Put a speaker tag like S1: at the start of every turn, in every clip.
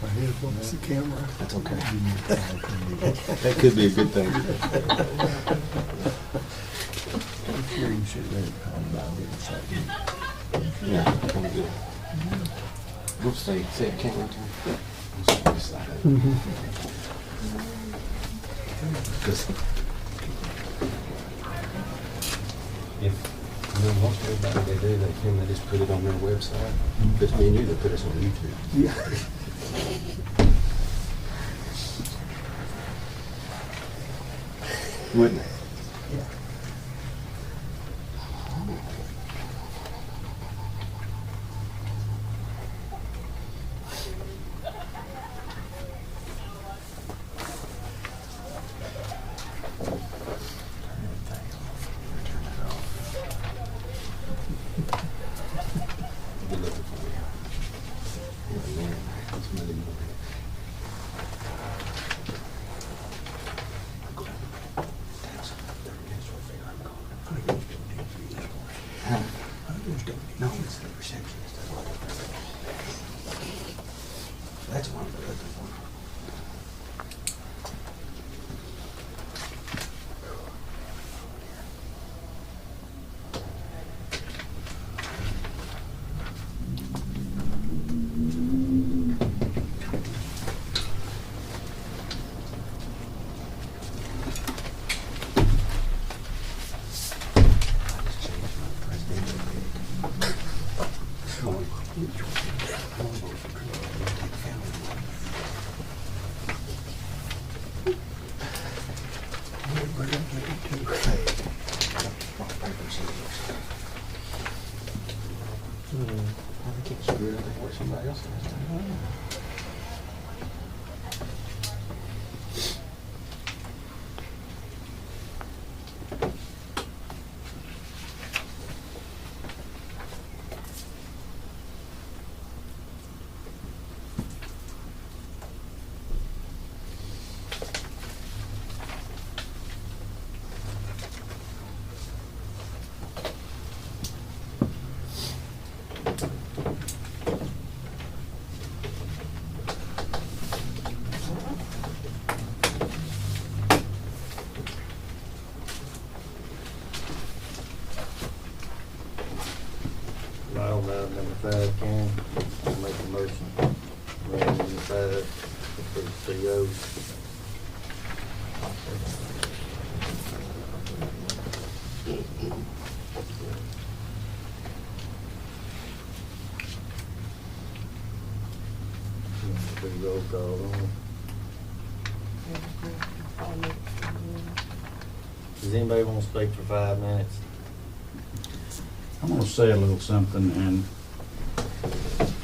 S1: My head wants the camera.
S2: That's okay. That could be a good thing.
S1: I'm sure you should let it come about doing something.
S2: Yeah, kind of good. We'll say it can't return. We'll say this side. Because if most everybody they do, they just put it on their website. But me and you, they put us on YouTube.
S1: Yeah.
S2: Wouldn't they?
S1: Yeah.
S2: Be looking for you. Yeah, man, it's Monday morning. Huh? No, it's the receptionist. That's what I'm looking for. I think it's screwed up before somebody else has time.
S3: File number 5, Karen, I'll make a motion. Item number 5, for the COs. Do roll call on it. Does anybody want to speak for 5 minutes?
S4: I'm gonna say a little something, and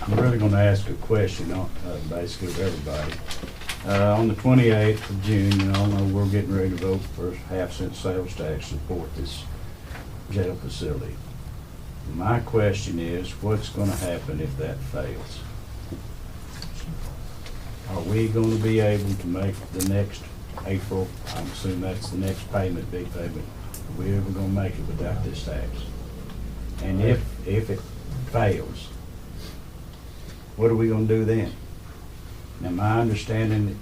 S4: I'm really gonna ask a question, basically of everybody. On the 28th of June, you all know we're getting ready to vote for half-cent sales tax to support this jail facility. My question is, what's gonna happen if that fails? Are we gonna be able to make the next April, I'm assuming that's the next payment, big payment, are we ever gonna make it without this tax? And if it fails, what are we gonna do then? Now, my understanding,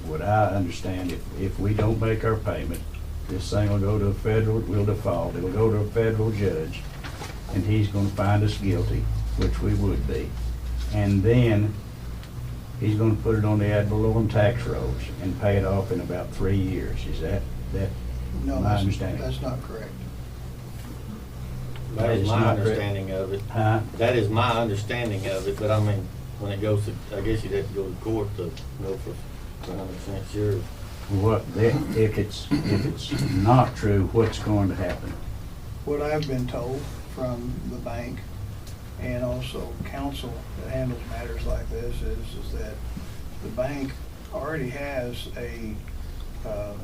S4: what I understand, if we don't make our payment, this thing will go to a federal, we'll default, it'll go to a federal judge, and he's gonna find us guilty, which we would be. And then, he's gonna put it on the ad valorem tax rolls and pay it off in about 3 years. Is that
S5: No,
S4: my understanding?
S5: that's not correct.
S3: That is
S4: It's
S3: my
S4: not correct.
S3: understanding of it.
S4: Huh?
S3: That is my understanding of it, but I mean, when it goes to, I guess you'd have to go to court to know for 100% sure.
S4: If it's not true, what's going to happen?
S5: What I've been told from the bank and also counsel that handles matters like this is that the bank already has a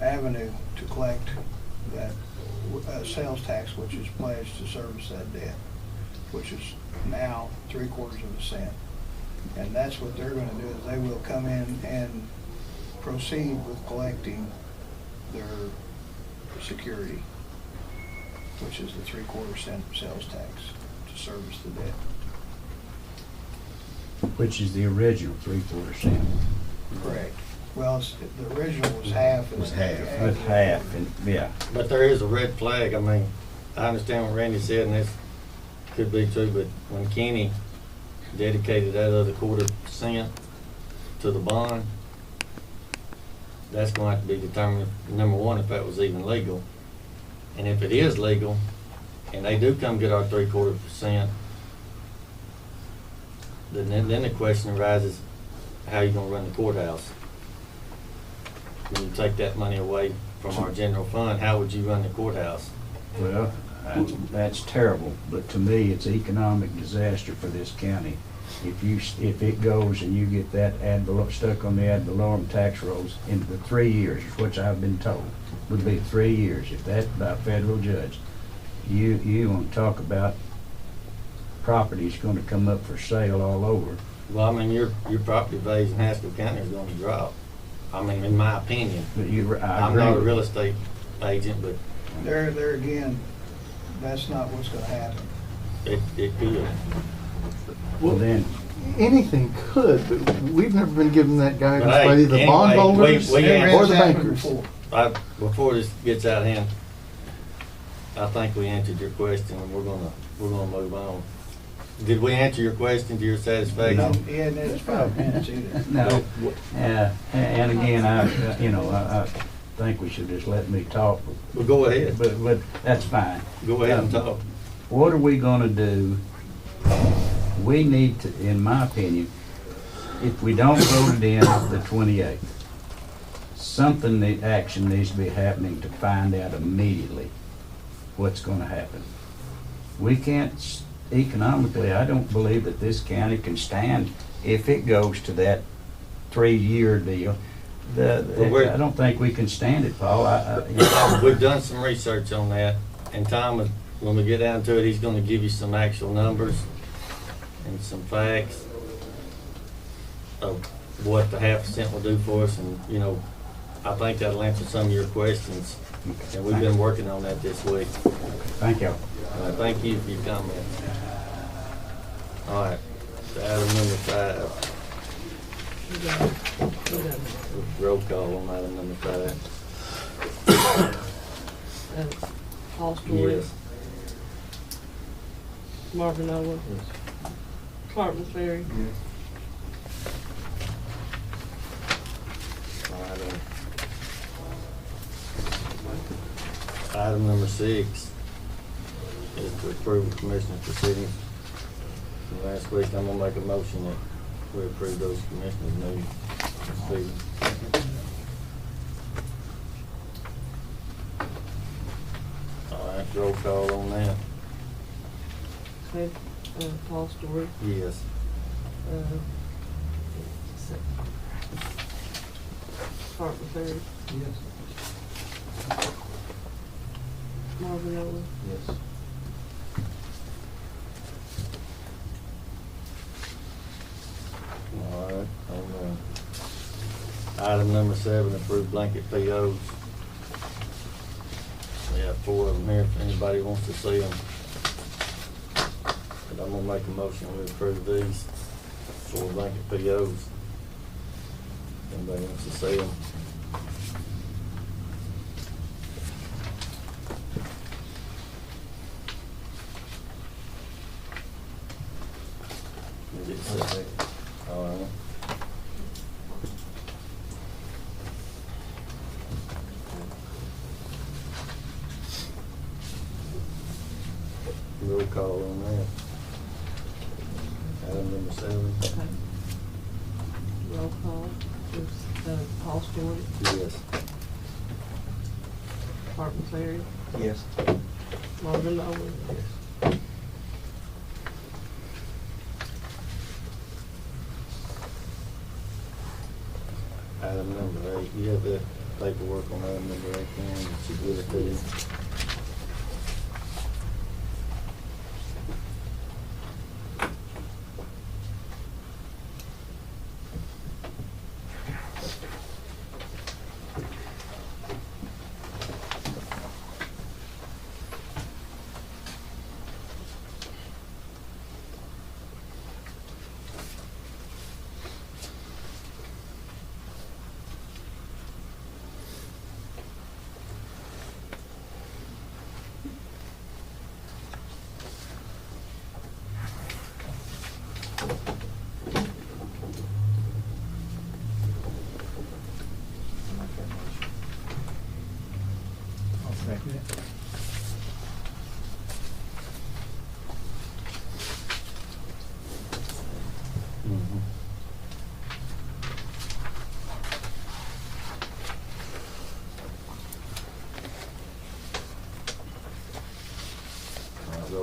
S5: avenue to collect that sales tax, which is pledged to service that debt, which is now 3/4 of a cent. And that's what they're gonna do, is they will come in and proceed with collecting their security, which is the 3/4 cent sales tax to service the debt.
S4: which is the original 3/4 cent.
S5: Correct. Well, the original was half. and
S2: Was
S5: then
S2: half.
S5: they
S4: With half, and, yeah.
S3: But there is a red flag. I mean, I understand what Randy said, and this could be true, but when Kenny dedicated that other 1/4% to the bond, that's going to have to be determined, number one, if that was even legal. And if it is legal, and they do come get our 3/4%, then the question arises, how you gonna run the courthouse? When you take that money away from our general fund, how would you run the courthouse?
S4: Well, that's terrible, but to me, it's economic disaster for this county. If it goes and you get that stuck on the ad valorem tax rolls in the 3 years, which I've been told, would be 3 years, if that's by a federal judge, you want to talk about property's gonna come up for sale all over.
S3: Well, I mean, your property values in Haskell County is gonna drop. I mean, in my opinion.
S4: But I
S3: I'm
S4: agree
S3: not a
S4: with
S3: real
S4: you.
S3: estate agent, but
S5: There again, that's not what's gonna happen.
S3: it could.
S4: Well, then,
S6: Anything could, but we've never been given that guidance
S3: But hey,
S6: by either
S3: anyway,
S6: bondholders
S3: we
S6: or
S3: answered
S6: the
S5: It's happened
S6: bankers.
S5: before.
S3: Before this gets out of hand, I think we answered your question, and we're gonna move on. Did we answer your question to your satisfaction?
S5: He hadn't had his 5 minutes either.
S4: no, and again, I think we should just let me talk,
S3: Well, go ahead.
S4: but that's fine.
S3: Go ahead and talk.
S4: What are we gonna do? We need to, in my opinion, if we don't vote it in the 28th, action needs to be happening to find out immediately what's gonna happen. We can't, economically, I don't believe that this county can stand if it goes to that 3-year deal. I don't think we can stand it, Paul.
S3: We've done some research on that, and Tom, when we get down to it, he's gonna give you some actual numbers and some facts of what the 1/2% will do for us, and, I think that'll answer some of your questions, and we've been working on that this week.
S4: Thank you.
S3: Thank you for your comments. All right, to item number 5. Roll call on item number 5.
S7: Paul Story,
S3: Yes.
S7: Marvin Owen, Clark McCleary,
S3: Item number 6 is to approve the commissioner's proceedings from last week. I'm gonna make a motion that we approve those commissioners' meeting proceedings. All right, roll call on that.
S7: okay, Paul Story,
S3: Yes.
S7: Clark McCleary,
S1: Yes.
S7: Marvin Owen,
S2: Yes.
S3: All right, item number 7, approve blanket POs. We have 4 of them here, if anybody wants to see them. But I'm gonna make a motion, we approve these 4 blanket POs. Anybody wants to see them? Is it set? All right. Roll call on that. Item number 7.
S7: okay. Roll call, is, Paul Story,
S3: Yes.
S7: Clark McCleary,
S1: Yes.
S7: Marvin Owen,
S3: Item number 8, you have the paperwork on item number 8, Karen, that you give it to you.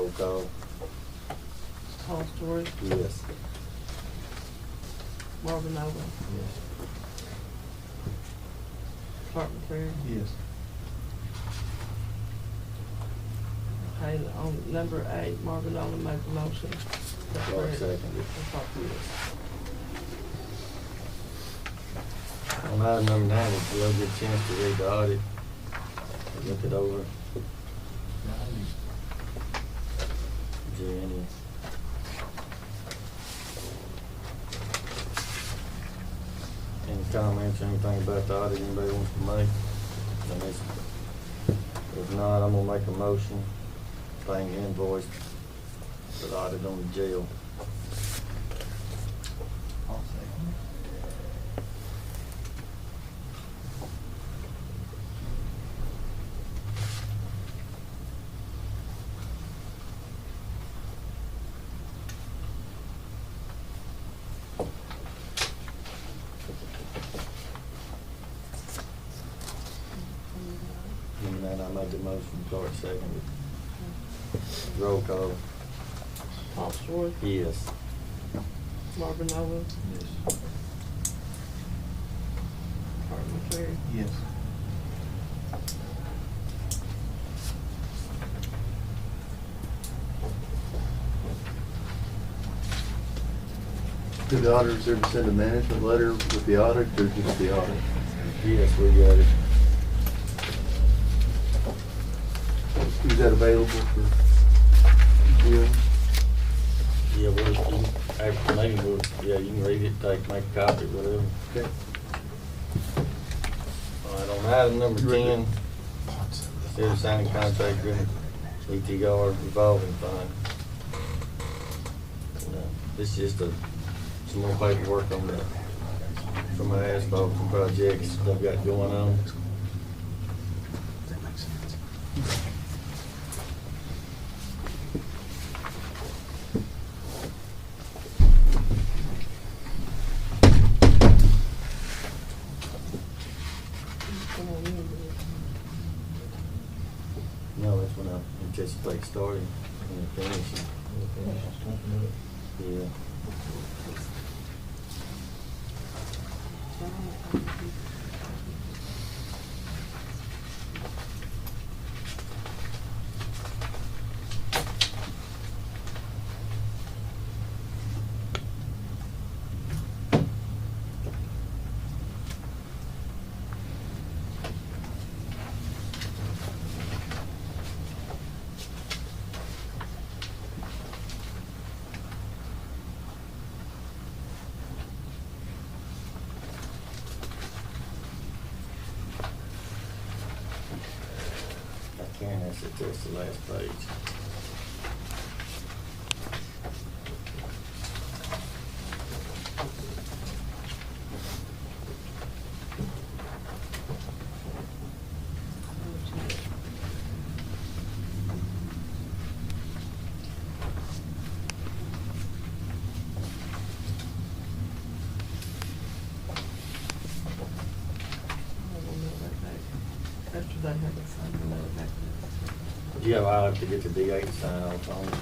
S3: Roll call.
S7: Paul Stewart,
S2: Yes.
S7: Marvin Owen, Clark McCreary.
S6: Yes.
S7: Okay, on number 8, Marvin Owen made the motion. Is that
S3: Clark
S7: correct?
S3: seconded.
S7: And Clark,
S3: On item number 9, if you'll get a chance to read the audit, look it over. Is there any? Any comments or anything about the audit anybody wants to make? Then it's- If not, I'm gonna make a motion, paying the invoice for the audit on the jail.
S6: I'll second.
S3: And then I made the motion, Clark seconded. Roll call.
S7: Paul Stewart,
S3: Yes.
S7: Marvin Owen,
S6: Yes.
S7: Clark McCreary.
S6: Yes. Did the auditors ever send a management letter with the audit or just the audit?
S3: Yes, we got it.
S6: Is that available for viewing?
S3: Yeah, well, you, after the meeting, yeah, you can read it, make a copy, whatever.
S6: Okay.
S3: All right, on item number
S6: You ready?
S3: 10, consider signing contract agreement, ETR revolving fund. This is just some more paperwork on the, from my asphalt projects they've got going on.
S7: Come on in,
S3: No, that's when I anticipate starting and finishing. Yeah. I can, that's the last page.
S7: After they have it signed, we'll mail it back to them.
S3: Yeah, I'll have to get the DA to sign off on it.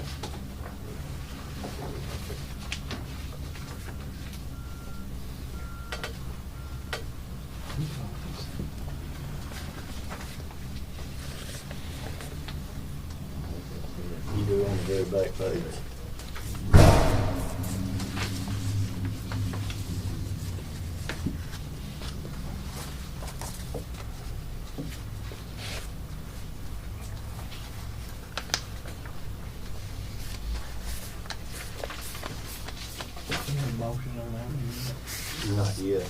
S3: You do on the very back page.
S1: Motion on that?
S3: Not yet.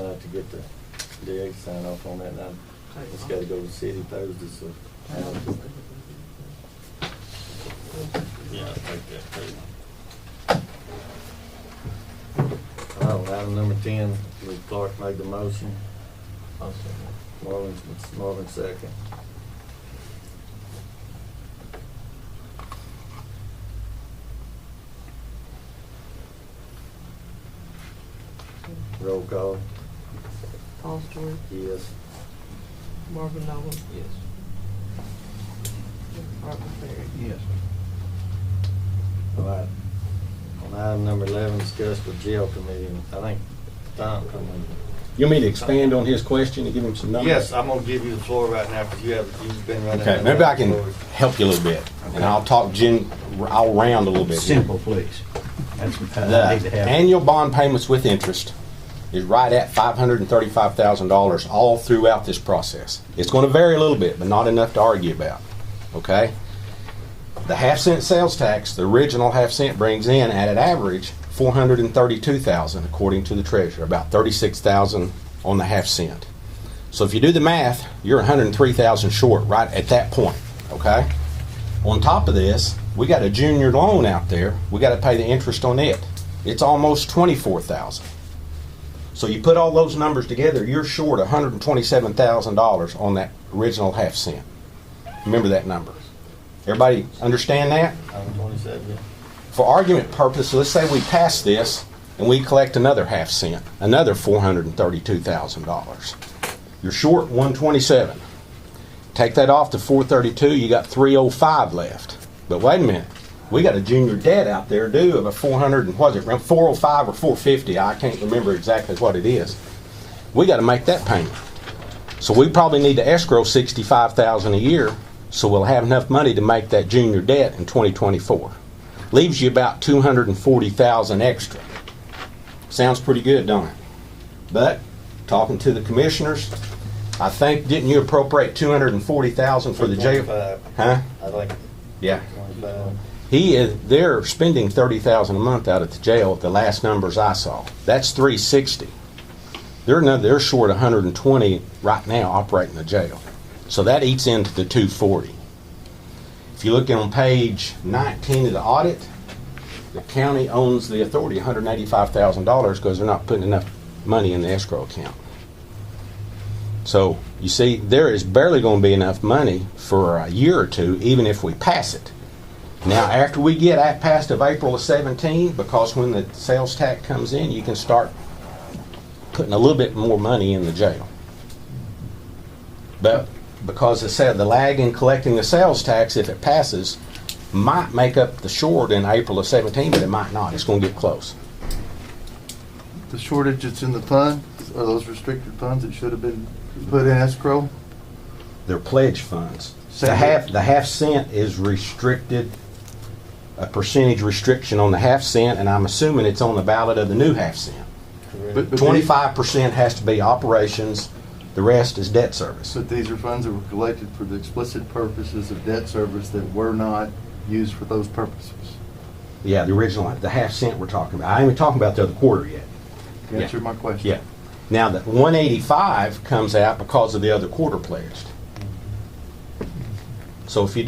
S3: I'll have to get the DA to sign off on that now. It's gotta go to city Thursday, so. Yeah, I'll take that too. Oh, item number 10, Lee Clark made the motion. Marvin second. Roll call.
S7: Paul Stewart,
S3: Yes.
S7: Marvin Nolan. Yes. Robert Perry.
S4: Yes.
S3: All right. On item number 11, discussed with jail committee, I think Tom,
S2: You want me to expand on his question and give him some numbers?
S3: yes, I'm gonna give you the floor right now, because you've been running.
S2: Okay, maybe I can help you a little bit, and I'll talk I'll round a little bit here.
S4: Simple, please. That's what I need to
S2: The
S4: have.
S2: annual bond payments with interest is right at $535,000 all throughout this process. It's going to vary a little bit, but not enough to argue about, okay? The half-cent sales tax, the original half-cent brings in at an average $432,000 according to the treasurer, about $36,000 on the half-cent. So if you do the math, you're $103,000 short right at that point, okay? On top of this, we got a junior loan out there. We got to pay the interest on it. It's almost $24,000. So you put all those numbers together, you're short $127,000 on that original half cent. Remember that number. Everybody understand that?
S3: Item 27,
S2: For argument purpose, let's say we pass this and we collect another half cent, another $432,000. You're short 127. Take that off to 432, you got 305 left. But wait a minute, we got a junior debt out there due of a 405 or 450. I can't remember exactly what it is. We got to make that payment. So we probably need to escrow $65,000 a year, so we'll have enough money to make that junior debt in 2024. Leaves you about $240,000 extra. Sounds pretty good, don't it? But talking to the commissioners, I think, didn't you appropriate $240,000 for the jail?
S3: 25.
S2: Huh?
S3: I think
S2: Yeah.
S3: 25.
S2: They're spending $30,000 a month out at the jail. The last numbers I saw, that's $360. They're short $120 right now operating the jail, so that eats into the $240. If you look on page 19 of the audit, the county owns the authority $185,000 because they're not putting enough money in the escrow account. So you see, there is barely going to be enough money for a year or two, even if we pass it. Now, after we get past of April of 17, because when the sales tax comes in, you can start putting a little bit more money in the jail. But because the lag in collecting the sales tax, if it passes, might make up the short in April of 17, but it might not. It's going to get close.
S6: The shortage that's in the fund, are those restricted funds that should have been put in escrow?
S2: They're pledge funds. The
S6: Cent.
S2: half cent is restricted, a percentage restriction on the half cent, and I'm assuming it's on the ballot of the new half cent.
S3: Correct.
S6: But
S2: 25% has to be operations, the rest is debt service.
S6: But these are funds that were collected for the explicit purposes of debt service that were not used for those purposes.
S2: Yeah, the original, the half cent we're talking about. I ain't even talking about the other quarter yet.
S6: You answered my question.
S2: Yeah. Now, the 185 comes out because of the other quarter pledged. So if you do